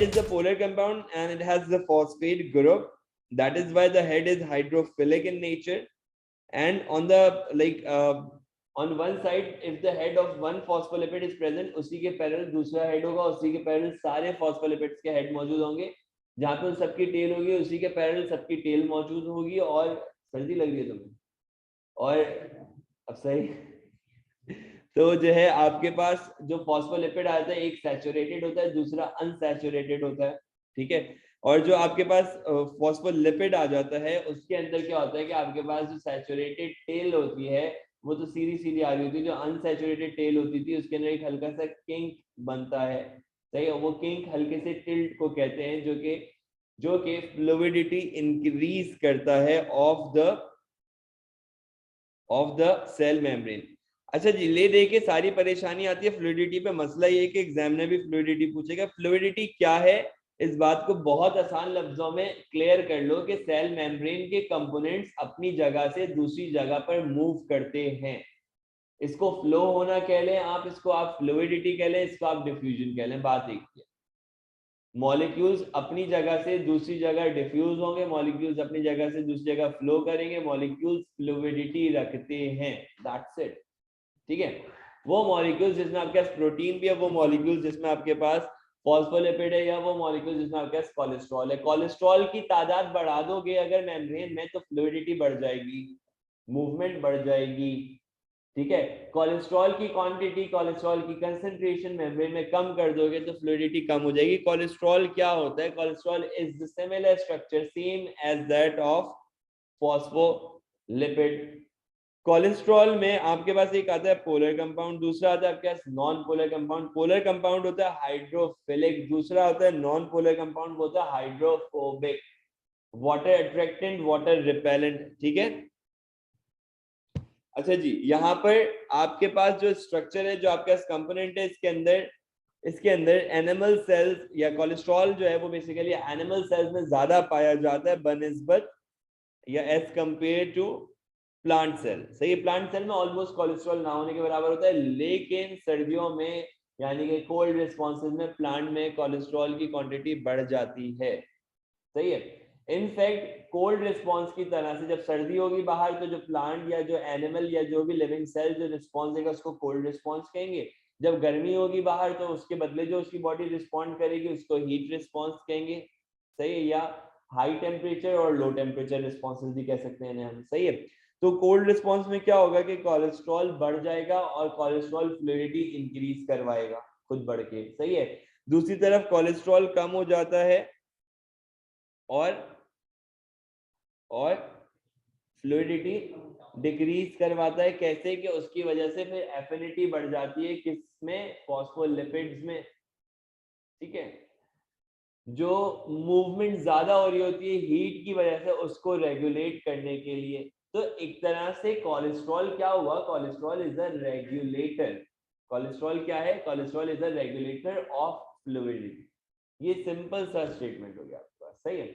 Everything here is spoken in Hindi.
chloride is the polar compound and it has the phosphate group. That is why the head is hydrophilic in nature. And on the on one side, if the head of one phospholipid is present, उसी के पैरेलल दूसरा हेड होगा, उसी के पैरेलल सारे फॉस्फोलिपिड्स के हेड मौजूद होंगे. जहां पे सबकी टेल होगी उसी के पैरेलल सबकी टेल मौजूद होगी. और सर्दी लग रही है तुम्हें? और अब सही. तो जो है आपके पास जो फॉस्फोलिपिड आता है, एक सैचुरेटेड होता है, दूसरा अनसैचुरेटेड होता है. ठीक है. और जो आपके पास फॉस्फोलिपिड आ जाता है, उसके अंदर क्या होता है कि आपके पास जो सैचुरेटेड टेल होती है वो तो सीधी सीधी आ रही होती है. जो अनसैचुरेटेड टेल होती थी उसके अंदर एक हल्का सा किंक बनता है. सही है. वो किंक हल्के से टिल्ट को कहते हैं, जो कि फ्लूइडिटी इंक्रीज करता है ऑफ द सेल मेम्ब्रेन. अच्छा जी, ले दे के सारी परेशानी आती है फ्लूइडिटी पे. मसला ये है कि एग्जामिनर भी फ्लूइडिटी पूछेगा. फ्लूइडिटी क्या है, इस बात को बहुत आसान लफ्जों में क्लियर कर लो कि सेल मेम्ब्रेन के कंपोनेंट्स अपनी जगह से दूसरी जगह पर मूव करते हैं. इसको फ्लो होना कह लें आप, इसको आप फ्लूइडिटी कह लें, इसको आप डिफ्यूजन कह लें. बात एक है. मॉलिक्यूल्स अपनी जगह से दूसरी जगह डिफ्यूज होंगे, मॉलिक्यूल्स अपनी जगह से दूसरी जगह फ्लो करेंगे, मॉलिक्यूल्स फ्लूइडिटी रखते हैं. That's it. ठीक है. वो मॉलिक्यूल्स जिसमें आपके पास प्रोटीन भी है, वो मॉलिक्यूल्स जिसमें आपके पास फॉस्फोलिपिड है, या वो मॉलिक्यूल जिसमें आपके पास कोलेस्ट्रॉल है. कोलेस्ट्रॉल की तादाद बढ़ा दोगे अगर मेम्ब्रेन में, तो फ्लूइडिटी बढ़ जाएगी, मूवमेंट बढ़ जाएगी. ठीक है. कोलेस्ट्रॉल की क्वांटिटी, कोलेस्ट्रॉल की कंसंट्रेशन मेम्ब्रेन में कम कर दोगे तो फ्लूइडिटी कम हो जाएगी. कोलेस्ट्रॉल क्या होता है? Cholesterol is the similar structure, same as that of phospholipid. Cholesterol में आपके पास एक आता है पोलर कंपाउंड, दूसरा आता है आपके पास non polar compound. Polar compound होता है हाइड्रोफिलिक, दूसरा होता है नॉन पोलर कंपाउंड, वो होता है hydrophobic. Water attractant, water repellent. ठीक है. अच्छा जी, यहाँ पर आपके पास जो स्ट्रक्चर है, जो आपके पास कंपोनेंट है, इसके अंदर एनिमल सेल्स या कोलेस्ट्रॉल जो है वो बेसिकली एनिमल सेल्स में ज्यादा पाया जाता है बनिस्बत या as compare to plant cell. सही है. प्लांट सेल में ऑलमोस्ट कोलेस्ट्रॉल ना होने के बराबर होता है, लेकिन सर्दियों में यानी कि कोल्ड रिस्पॉन्सेज में प्लांट में कोलेस्ट्रॉल की क्वांटिटी बढ़ जाती है. सही है. इनफैक्ट कोल्ड रिस्पॉन्स की तरह से जब सर्दी होगी बाहर, तो जो प्लांट या जो एनिमल या जो भी लिविंग सेल जो रिस्पॉन्स देगा उसको कोल्ड रिस्पॉन्स कहेंगे. जब गर्मी होगी बाहर तो उसके बदले जो उसकी बॉडी रिस्पॉन्ड करेगी उसको हीट रिस्पॉन्स कहेंगे. सही है. या हाई टेम्परेचर और लो टेम्परेचर रिस्पॉन्सेज भी कह सकते हैं हम. सही है. तो कोल्ड रिस्पॉन्स में क्या होगा कि कोलेस्ट्रॉल बढ़ जाएगा और कोलेस्ट्रॉल फ्लूइडिटी इंक्रीज करवाएगा खुद बढ़ के. सही है. दूसरी तरफ कोलेस्ट्रॉल कम हो जाता है और फ्लूइडिटी डिक्रीज करवाता है. कैसे? कि उसकी वजह से फिर एफिनिटी बढ़ जाती है किसमें? फॉस्फोलिपिड्स में. ठीक है. जो मूवमेंट ज्यादा हो रही होती है हीट की वजह से, उसको रेगुलेट करने के लिए. तो एक तरह से कोलेस्ट्रॉल क्या हुआ? Cholesterol is a regulator. Cholesterol क्या है? Cholesterol is a regulator of fluidity. ये सिंपल सा स्टेटमेंट हो गया आपके पास. सही है.